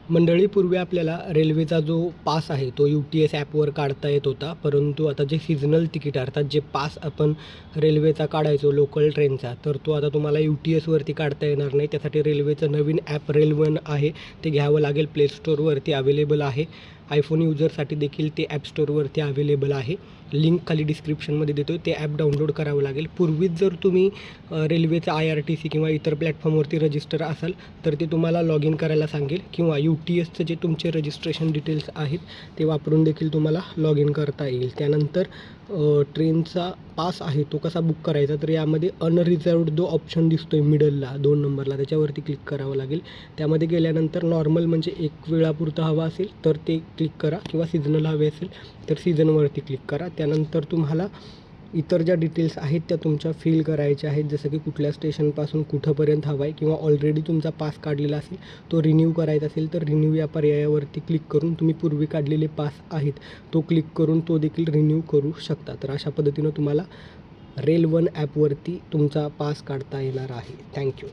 मंडळी, पूर्वी आपल्याला रेल्वेचा जो पास आहे तो UTS ॲपवर काढता येत होता. परंतु आता जे सीझनल तिकीट अर्थात जे पास आपण रेल्वेचा काढायचो लोकल ट्रेनचा, तर तो आता तुम्हाला UTSवरती काढता येणार नाही. त्यासाठी रेल्वेचं नवीन ॲप रेल1 आहे, ते घ्यावं लागेल. प्ले स्टोअरवरती अवेलेबल आहे. आयफोन युजरसाठी देखील ते ॲप स्टोअरवरती अवेलेबल आहे. लिंक खाली डिस्क्रिप्शनमध्ये देतो आहे. ते ॲप डाउनलोड करावं लागेल. पूर्वीच जर तुम्ही रेल्वेचा IRTC किंवा इतर प्लॅटफॉर्मवरती रजिस्टर असाल तर ते तुम्हाला लॉग इन करायला सांगेल, किंवा UTSचं जे तुमचे रजिस्ट्रेशन डिटेल्स आहेत ते वापरून देखील तुम्हाला लॉग इन करता येईल. त्यानंतर ट्रेनचा पास आहे तो कसा बुक करायचा, तर यामध्ये अनरिझर्व्ड जो ऑप्शन दिसतो आहे मिडलला 2 नंबरला, त्याच्यावरती क्लिक करावं लागेल. त्यामध्ये गेल्यानंतर नॉर्मल म्हणजे एक वेळापुरतं हवा असेल तर ते क्लिक करा, किंवा सीझनल हवे असेल तर सीझनवरती क्लिक करा. त्यानंतर तुम्हाला इतर ज्या डिटेल्स आहेत त्या तुमच्या फिल करायच्या आहेत, जसं की कुठल्या स्टेशनपासून कुठंपर्यंत हवा आहे, किंवा ऑलरेडी तुमचा पास काढलेला असेल तो रिन्यू करायचा असेल तर रिन्यू या पर्यायावरती क्लिक करून तुम्ही पूर्वी काढलेले पास आहेत तो क्लिक करून तो देखील रिन्यू करू शकता. तर अशा पद्धतीनं तुम्हाला रेल1 ॲपवरती तुमचा पास काढता येणार आहे. थँक्यू.